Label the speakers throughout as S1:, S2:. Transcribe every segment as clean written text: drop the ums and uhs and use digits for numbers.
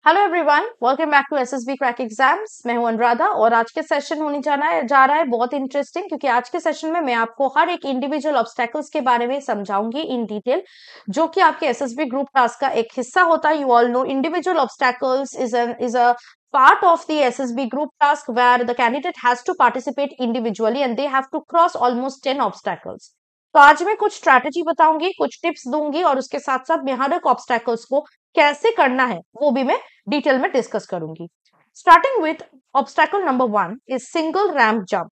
S1: Hello everyone, welcome back to SSB crack exams. मैं हूं अनुराधा और आज के सेशन होने जा रहा है बहुत इंटरेस्टिंग, क्योंकि आज के सेशन में मैं आपको हर एक इंडिविजुअल ऑब्स्टेकल्स के बारे में समझाऊंगी इन डिटेल, जो कि आपके एसएसबी ग्रुप टास्क का एक हिस्सा होता है। You all know individual obstacles is a part of the SSB group task where the candidate has to participate individually and they have to cross almost 10 obstacles. तो आज मैं कुछ स्ट्रैटेजी बताऊंगी, कुछ टिप्स दूंगी और उसके साथ साथ मैं हर एक ऑब्स्टेकल्स को कैसे करना है वो भी मैं डिटेल में डिस्कस करूंगी। Starting with obstacle number 1 is single ramp jump.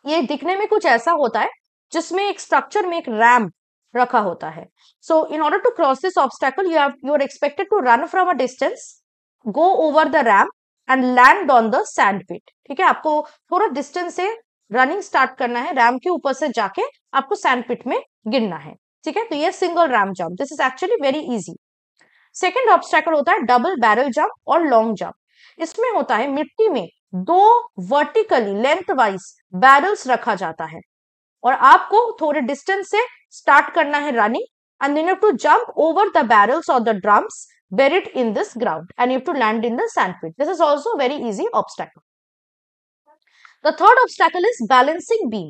S1: ये दिखने में कुछ ऐसा होता है जिसमें एक स्ट्रक्चर में एक रैम्प रखा होता है। So in order to cross this obstacle you are expected to run from a distance, go over the ramp and land on the sand pit. ठीक है, आपको थोड़ा डिस्टेंस से रनिंग स्टार्ट करना है, रैम्प के ऊपर से जाके आपको सैंड पिट में गिरना है। ठीक है, तो ये single ramp jump, this is actually very easy. Second obstacle होता है डबल बैरल जंप और लॉन्ग जंप। इसमें होता है मिट्टी में दो वर्टिकली लेंथ वाइज बैरल्स रखा जाता है और आपको थोड़े डिस्टेंस से स्टार्ट करना है running and then you have to jump over the barrels और the drums buried in this ground and you have to land in the sand pit. This is also a very easy obstacle. The third obstacle is balancing beam.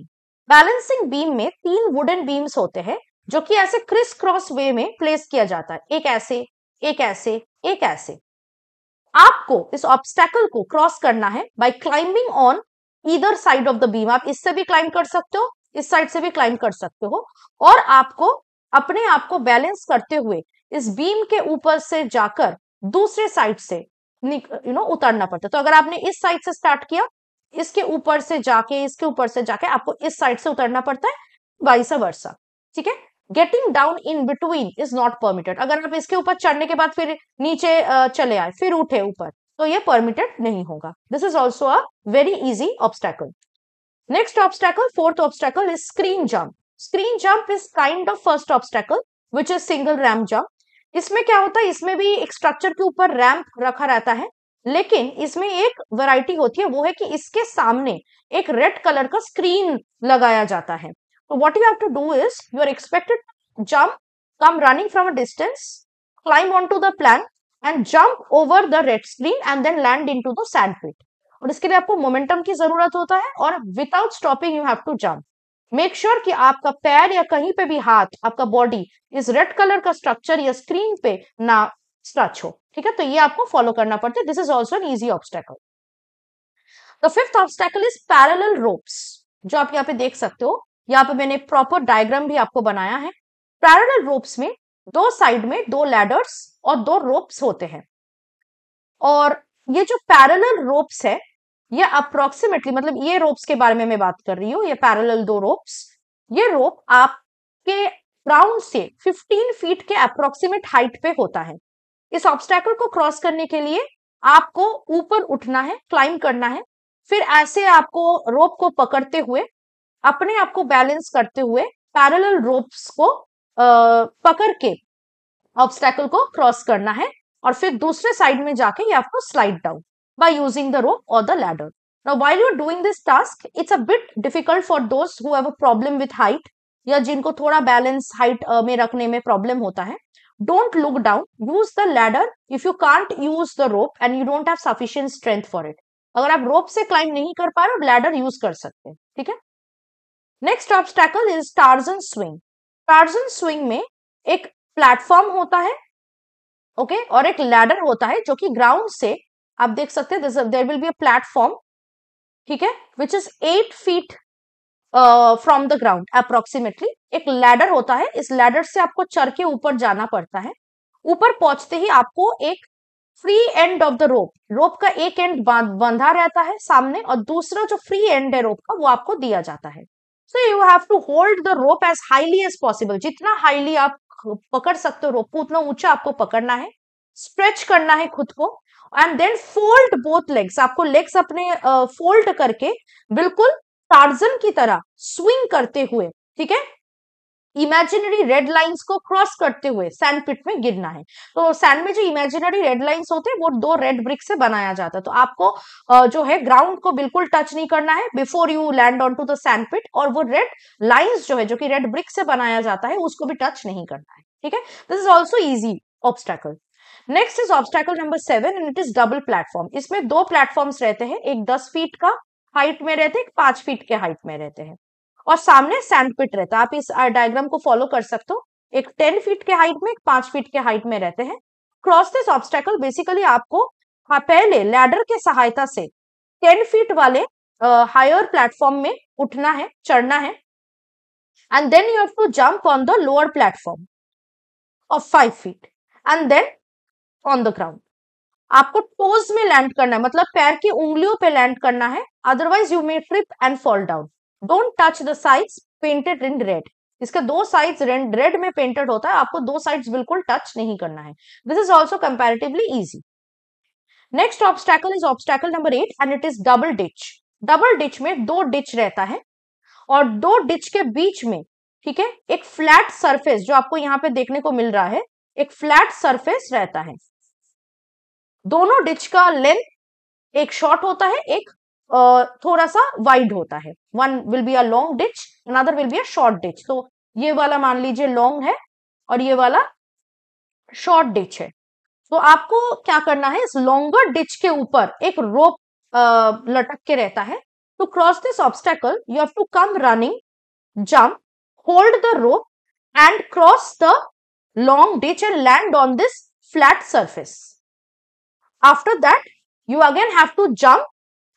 S1: Balancing beam में 3 wooden beams होते हैं जो कि ऐसे criss cross वे में place किया जाता है, एक ऐसे, एक ऐसे, एक ऐसे। आपको इस ऑब्स्टेकल को क्रॉस करना है by climbing on either side of the beam. आप इससे भी क्लाइंब कर सकते हो, इस साइड से भी क्लाइंब कर सकते हो और आपको अपने आप को बैलेंस करते हुए इस बीम के ऊपर से जाकर दूसरे साइड से उतरना पड़ता है। तो अगर आपने इस साइड से स्टार्ट किया, इसके ऊपर से जाके, इसके ऊपर से जाके आपको इस साइड से उतरना पड़ता है, वाइस वर्सा। ठीक है, getting down in between is not permitted. अगर आप इसके ऊपर चढ़ने के बाद फिर नीचे चले आए, फिर उठे ऊपर, तो ये परमिटेड नहीं होगा। This is also a very easy obstacle. Next obstacle, fourth obstacle is screen jump. Screen jump is kind of first obstacle which is single ramp jump. इसमें क्या होता है, इसमें भी एक स्ट्रक्चर के ऊपर रैंप रखा रहता है, लेकिन इसमें एक वैरायटी होती है, वो है कि इसके सामने एक रेड कलर का स्क्रीन लगाया जाता है। तो what you have to do is you are expected jump, come running from a distance, climb on to the plan and jump over the red screen and then land into the sand pit. और इसके लिए आपको momentum की जरूरत होता है और without stopping you have to jump. Make sure कि आपका पैर या कहीं पे भी हाथ, आपका बॉडी इस रेड कलर का स्ट्रक्चर या स्क्रीन पे ना टच हो। ठीक है, तो ये आपको फॉलो करना पड़ता है। This is also an easy obstacle. The fifth obstacle is parallel ropes, जो आप यहाँ पे देख सकते हो। यहाँ पे मैंने प्रॉपर डायग्राम भी आपको बनाया है। पैरेलल रोप्स में दो साइड में 2 लैडर्स और 2 रोप्स होते हैं और ये जो पैरेलल रोप्स है ये अप्रोक्सीमेटली, मतलब ये रोप्स के बारे में मैं बात कर रही हूँ, ये पैरेलल 2 रोप्स, ये रोप आपके ग्राउंड से 15 फीट के अप्रोक्सीमेट हाइट पे होता है। इस ऑब्स्टेकल को क्रॉस करने के लिए आपको ऊपर उठना है, क्लाइंब करना है, फिर ऐसे आपको रोप को पकड़ते हुए, अपने आप को बैलेंस करते हुए पैरेलल रोप्स को पकड़ के ऑब्स्टेकल को क्रॉस करना है और फिर दूसरे साइड में जाके ये आपको slide down by using the rope or the ladder. Now, while you are doing this task, it's a bit difficult for those who have a problem with height या जिनको थोड़ा बैलेंस हाइट में रखने में प्रॉब्लम होता है। Don't look down. Use the ladder if you can't use the rope and you don't have sufficient strength for it. अगर आप रोप से क्लाइंब नहीं कर पा रहे, लैडर यूज कर सकते हैं। ठीक है, next obstacle is torsion swing. Torsion swing में एक प्लेटफॉर्म होता है, ओके, और एक लैडर होता है जो कि ग्राउंड से आप देख सकते हैं, there will be a platform, ठीक है, which is 8 feet from the ground approximately. एक लैडर होता है, इस लैडर से आपको चढ़ के ऊपर जाना पड़ता है। ऊपर पहुंचते ही आपको एक free end of the rope का एक एंड बंधा रहता है सामने और दूसरा जो फ्री एंड है रोप का वो आपको दिया जाता है। So you have to hold the rope as highly as possible. जितना हाईली आप पकड़ सकते हो रोप को, उतना ऊंचा आपको पकड़ना है, स्ट्रेच करना है खुद को and then fold both legs. आपको लेग्स अपने फोल्ड करके बिल्कुल टार्जन की तरह स्विंग करते हुए, ठीक है, इमेजिनरी रेड लाइंस को क्रॉस करते हुए सैंड पिट में गिरना है। तो सैंड में जो इमेजिनरी रेड लाइंस होते हैं वो 2 रेड ब्रिक से बनाया जाता है। तो आपको जो है ग्राउंड को बिल्कुल टच नहीं करना है before you land on to the sand pit, और वो रेड लाइंस जो है, जो कि रेड ब्रिक से बनाया जाता है, उसको भी टच नहीं करना है। ठीक है, this is also easy obstacle. Next is obstacle number 7 and it is double platform. इसमें दो प्लेटफॉर्म्स रहते हैं, एक 10 फीट का हाइट में रहते हैं, एक 5 फीट के हाइट में रहते हैं, और सामने सैंड पिट रहता है। आप इस डायग्राम को फॉलो कर सकते हो, एक 10 फीट के हाइट में, एक 5 फीट के हाइट में रहते हैं। क्रॉस दिस ऑब्स्टैकल बेसिकली आपको पहले लैडर के सहायता से 10 फीट वाले हायर प्लेटफॉर्म में उठना है, चढ़ना है, and then you have to jump on the lower platform of 5 feet and then on the ground. आपको टोज में लैंड करना है, मतलब पैर की उंगलियों पे लैंड करना है, otherwise you may trip and fall down. Don't touch the sides painted in red. इसके दो साइड्स रेड में पेंटेड होता है, आपको दो साइड्स बिल्कुल टच नहीं करना है। This is also comparatively easy. Next obstacle is obstacle number 8 and it is double ditch. Double ditch में दो डिच रहता है और दो डिच के बीच में, ठीक है, एक फ्लैट सरफेस जो आपको यहाँ पे देखने को मिल रहा है, एक फ्लैट सरफेस रहता है। दोनों डिच का लेंथ एक शॉर्ट होता है, एक थोड़ा सा वाइड होता है। One will be a long ditch, another will be a short ditch. तो ये वाला मान लीजिए लॉन्ग है और ये वाला शॉर्ट डिच है। तो आपको क्या करना है, इस लॉन्गर डिच के ऊपर एक रोप लटक के रहता है। To cross this obstacle you have to come running, jump, hold the rope and cross the long ditch and land on this flat surface. After that you again have to jump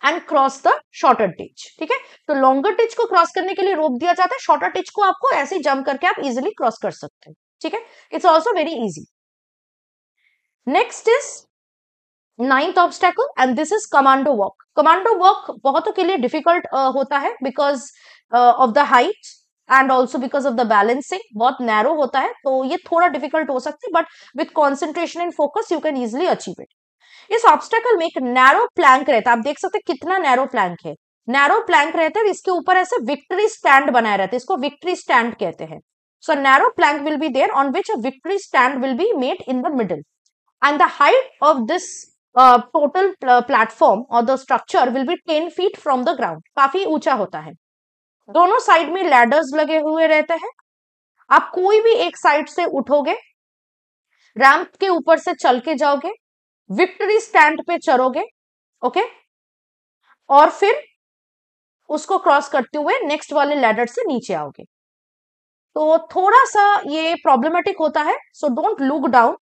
S1: and cross the shorter ditch. ठीक है, तो longer ditch को cross करने के लिए रोप दिया जाता है, शॉर्टर डिच को आपको ऐसे ही जंप करके आप इजिली क्रॉस कर सकते हैं। ठीक है, it's also very easy. Next is 9th obstacle and this is commando walk. Commando walk बहुतों के लिए डिफिकल्ट होता है because of the height and also because of the balancing. बहुत नैरो होता है तो ये थोड़ा डिफिकल्ट हो सकता है, but with concentration and focus you can easily achieve it. इस ऑब्स्टैकल में एक नैरो प्लैंक रहता है, आप देख सकते हैं कितना नैरो प्लैंक है। नैरो प्लैंक रहता है, इसके ऊपर ऐसे विक्ट्री स्टैंड बनाए रहते हैं, इसको विक्ट्री स्टैंड कहते हैं। So narrow plank will be there on which a victory stand will be made in the middle and the height of this total platform or the structure will be 10 feet from the ground। काफी ऊंचा होता है। दोनों side में ladders लगे हुए रहते हैं। आप कोई भी एक साइड से उठोगे, रैंप के ऊपर से चल के जाओगे, विक्ट्री स्टैंड पे चढ़ोगे, ओके, और फिर उसको क्रॉस करते हुए नेक्स्ट वाले लैडर से नीचे आओगे। तो थोड़ा सा ये प्रॉब्लमेटिक होता है, so don't look down,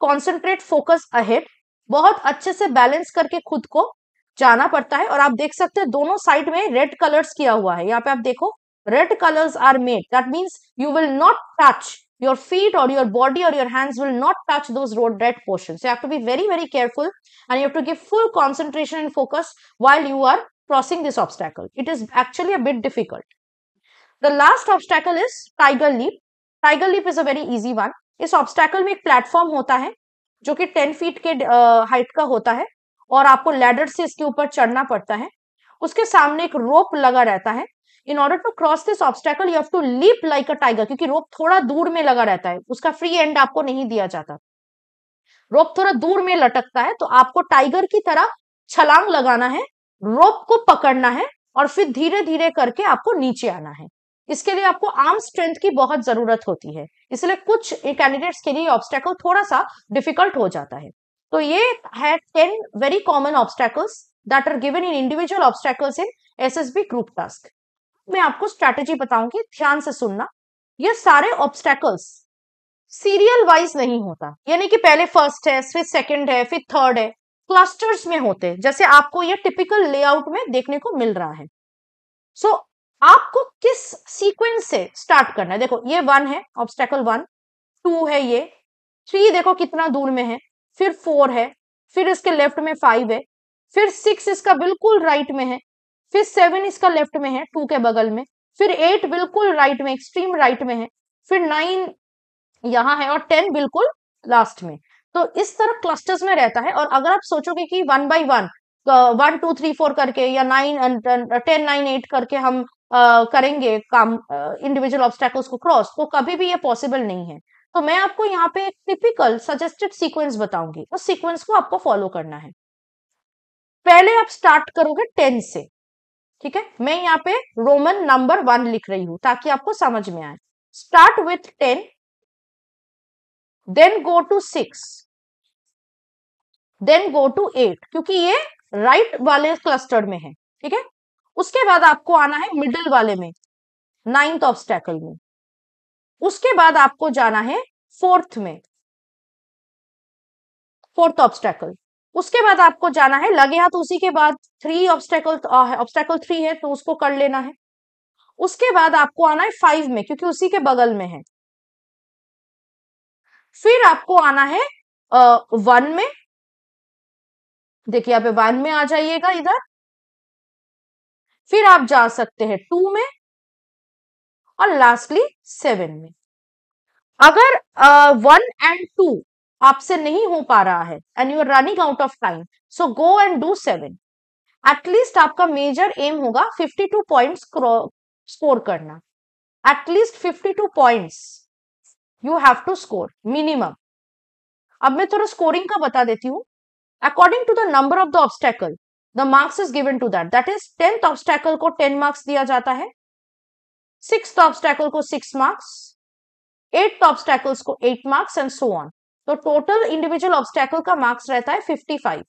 S1: concentrate, focus ahead. बहुत अच्छे से बैलेंस करके खुद को जाना पड़ता है। और आप देख सकते हैं दोनों साइड में रेड कलर्स किया हुआ है, यहाँ पे आप देखो red colours are made, that means you will not touch your feet or your body or your hands will not touch those red portions. You have to be very very careful and you have to give full concentration and focus while you are crossing this obstacle. It is actually a bit difficult. The last obstacle is tiger leap. Tiger leap is a very easy one. इस obstacle में एक platform होता है जो कि 10 feet के height का होता है और आपको लैडर से इसके ऊपर चढ़ना पड़ता है। उसके सामने एक रोप लगा रहता है। In order to cross this obstacle you have to leap like a tiger, क्योंकि रोप थोड़ा दूर में लगा रहता है, उसका फ्री एंड आपको नहीं दिया जाता, रोप थोड़ा दूर में लटकता है। तो आपको टाइगर की तरह छलांग लगाना है, रोप को पकड़ना है और फिर धीरे धीरे करके आपको नीचे आना है। इसके लिए आपको आर्म स्ट्रेंथ की बहुत जरूरत होती है, इसलिए कुछ कैंडिडेट्स के लिए ऑब्स्टैकल थोड़ा सा डिफिकल्ट हो जाता है। तो ये है 10 very common obstacles that are given in individual obstacles in SSB group task. मैं आपको स्ट्रैटेजी बताऊंगी, ध्यान से सुनना। ये सारे ऑब्स्टैकल्स सीरियल वाइज नहीं होता, यानी कि पहले फर्स्ट है, फिर सेकंड है, फिर थर्ड है, क्लस्टर्स में होते हैं, जैसे आपको ये टिपिकल लेआउट में देखने को मिल रहा है। सो आपको किस सीक्वेंस से स्टार्ट करना है। देखो ये 1 है, ऑब्स्टैकल 1, 2 है, ये 3 देखो कितना दूर में है, फिर 4 है, फिर इसके लेफ्ट में 5 है, फिर 6 इसका बिल्कुल राइट में है, फिर 7 इसका लेफ्ट में है 2 के बगल में, फिर 8 बिल्कुल राइट में, एक्सट्रीम राइट में है, फिर 9 यहाँ है और 10 बिल्कुल लास्ट में। तो इस तरह क्लस्टर्स में रहता है। और अगर आप सोचोगे कि 1 by 1 1 2 3 4 करके या 9 10 9 8 करके हम करेंगे काम इंडिविजुअल ऑब्स्टैकल्स को क्रॉस, तो कभी भी ये पॉसिबल नहीं है। तो मैं आपको यहाँ पे एक टिपिकल सजेस्टेड सीक्वेंस बताऊंगी, उस सीक्वेंस को आपको फॉलो करना है। पहले आप स्टार्ट करोगे 10 से, ठीक है, मैं यहाँ पे रोमन नंबर 1 लिख रही हूं ताकि आपको समझ में आए। Start with 10, then go to 6, then go to 8 क्योंकि ये राइट वाले क्लस्टर में है, ठीक है। उसके बाद आपको आना है मिडिल वाले में, 9th ऑब्स्टेकल में। उसके बाद आपको जाना है 4th में, 4th ऑब्स्टेकल। उसके बाद आपको जाना है लगे हाथ, उसी के बाद 3 ऑब्स्टेकल, ऑब्स्टेकल 3 है तो उसको कर लेना है। उसके बाद आपको आना है 5 में क्योंकि उसी के बगल में है। फिर आपको आना है 1 में, देखिए यहाँ पे 1 में आ जाइएगा इधर। फिर आप जा सकते हैं 2 में और लास्टली 7 में। अगर 1 एंड 2 आपसे नहीं हो पा रहा है and you are running out of time, so go and do 7। At least आपका मेजर एम होगा 52 पॉइंट्स स्कोर करना, at least 52 points you have to score minimum. अब मैं थोड़ा स्कोरिंग का बता देती हूँ। According to the number of the obstacle the marks is given to that is 10th obstacle को 10 मार्क्स दिया जाता है, 6th ऑब्स्टेकल को 6 मार्क्स, 8th ऑब्स्टेकल्स को 8 मार्क्स एंड सो ऑन। तो टोटल इंडिविजुअल ऑब्स्टेकल का मार्क्स रहता है 55।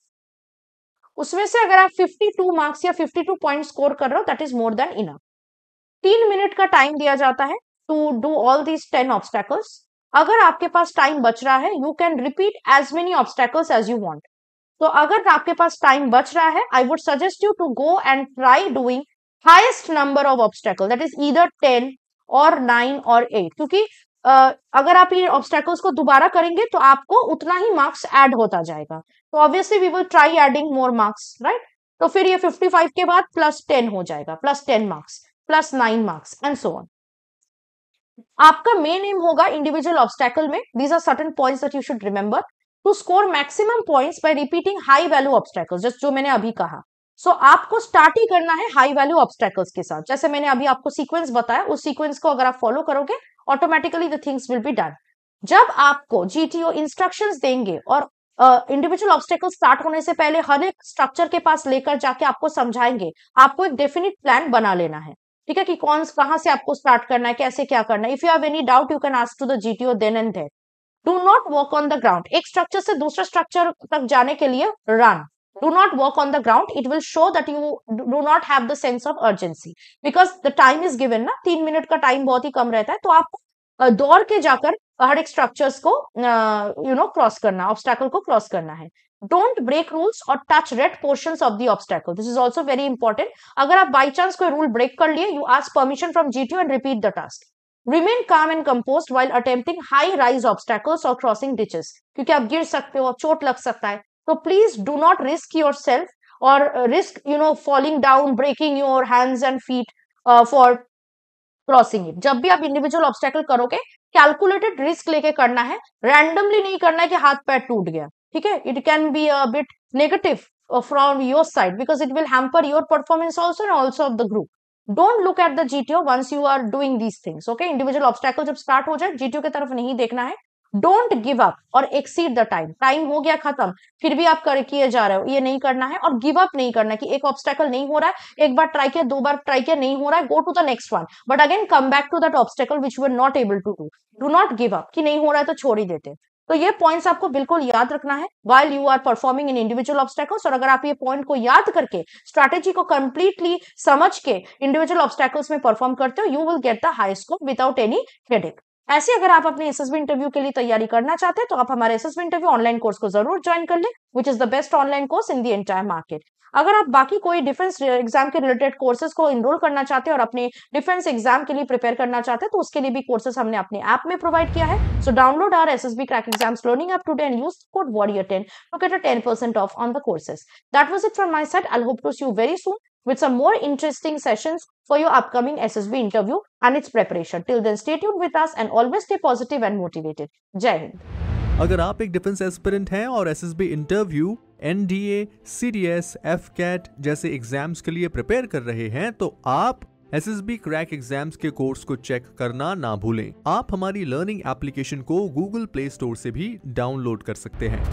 S1: उसमें से अगर आप 52 मार्क्स या 52 पॉइंट स्कोर कर रहे हो that is more than enough. 3 minute का टाइम दिया जाता है to do all these 10 obstacles. अगर आपके पास टाइम बच रहा है you can repeat as many obstacles as you want. तो अगर आपके पास टाइम बच रहा है I would suggest you to go and try doing highest number of obstacle that is either 10 और 9 और 8, क्योंकि अगर आप ये ऑब्स्टेकल्स को दोबारा करेंगे तो आपको उतना ही मार्क्स ऐड होता जाएगा। तो obviously we will try adding more marks, right. तो फिर ये 55 के बाद +10 हो जाएगा, +10 marks, +9 marks and so on. आपका मेन एम होगा इंडिविजुअल ऑब्स्टेकल में, these are certain points that you should remember, to score maximum points by repeating high value obstacles, just जो मैंने अभी कहा। सो आपको स्टार्ट ही करना है हाई वैल्यू ऑब्स्टेकल्स के साथ। जैसे मैंने अभी आपको सीक्वेंस बताया, उस सीक्वेंस को अगर आप फॉलो करोगे automatically the things will be done. जब आपको जीटीओ इंस्ट्रक्शंस देंगे और इंडिविजुअल ऑब्स्टेकल स्टार्ट होने से पहले हर एक स्ट्रक्चर के पास लेकर जाके आपको समझाएंगे, आपको एक डेफिनेट प्लान बना लेना है, ठीक है, कि कहां से आपको स्टार्ट करना है, कैसे क्या करना है। If you have any doubt you can ask to the GTO then and there. Do not walk on the ground, एक स्ट्रक्चर से दूसरे स्ट्रक्चर तक जाने के लिए run, do not walk on the ground, it will show that you do not have the sense of urgency because the time is given ना, 3 minute का time बहुत ही कम रहता है। तो आपको दौड़ के जाकर हर एक स्ट्रक्चर्स को क्रॉस करना, ऑब्स्टेकल को क्रॉस करना है। डोंट ब्रेक रूल्स और touch red portions of the obstacle, this is also very important. अगर आप बाई चांस कोई रूल ब्रेक कर लिए, you ask permission from GTO and repeat the task. Remain calm and composed while attempting high rise obstacles or crossing ditches, क्योंकि आप गिर सकते हो, चोट लग सकता है। तो please do not risk your yourself risk falling down, breaking your hands and feet for crossing it. जब भी आप इंडिविजुअल ऑब्स्टेकल करोगे कैलकुलेटेड रिस्क लेके करना है, रैंडमली नहीं करना है कि हाथ पैर टूट गया, ठीक है। It can be a bit negative from your side because it will hamper your performance also and also of the group. Don't look at the GTO once you are doing these things, okay. Individual obstacle जब start हो जाए GTO की तरफ नहीं देखना है। Don't give up और exceed the time, time हो गया खत्म फिर भी आप किए जा रहे हो, ये नहीं करना है। और गिव अप नहीं करना है कि एक ऑब्स्टेकल नहीं हो रहा है, एक बार ट्राई किया, 2 बार ट्राई किया, नहीं हो रहा है, go to the next one, but again come back to that obstacle which you are not able to do. Do not give up कि नहीं हो रहा है तो छोड़ ही देते। तो ये पॉइंट्स आपको बिल्कुल याद रखना है while you are performing in individual obstacles। और अगर आप ये पॉइंट को याद करके स्ट्रैटेजी को कंप्लीटली समझ के इंडिविजुअल ऑब्स्टेकल्स में परफॉर्म करते हो, you will get the high score without any headache. ऐसे अगर आप अपने एसएसबी इंटरव्यू के लिए तैयारी करना चाहते हैं तो आप हमारे एसएसबी इंटरव्यू ऑनलाइन कोर्स को जरूर ज्वाइन कर ले, which is the best online course in the entire market. अगर आप बाकी कोई डिफेंस एग्जाम के रिलेटेड कोर्सेज को इनरोल करना चाहते हैं और अपने डिफेंस एग्जाम के लिए प्रिपेयर करना चाहते हैं तो उसके लिए भी कोर्सेज हमने अपने ऐप में प्रोवाइड किया है। So download our SSB crack exams learning app today and use code warrior10 to get a 10% off on the courses. That was it from my side. I'll hope to see you very soon with some more interesting sessions for your upcoming SSB interview and its preparation. Till then, stay tuned with us and always stay positive and motivated. Jai Hind.
S2: अगर आप एक defence aspirant हैं और SSB interview, NDA, CDS, AFCAT जैसे exams के लिए prepare कर रहे हैं तो आप एसएसबी क्रैक एग्जाम्स के कोर्स को चेक करना ना भूलें। आप हमारी लर्निंग एप्लीकेशन को गूगल प्ले स्टोर से भी डाउनलोड कर सकते हैं।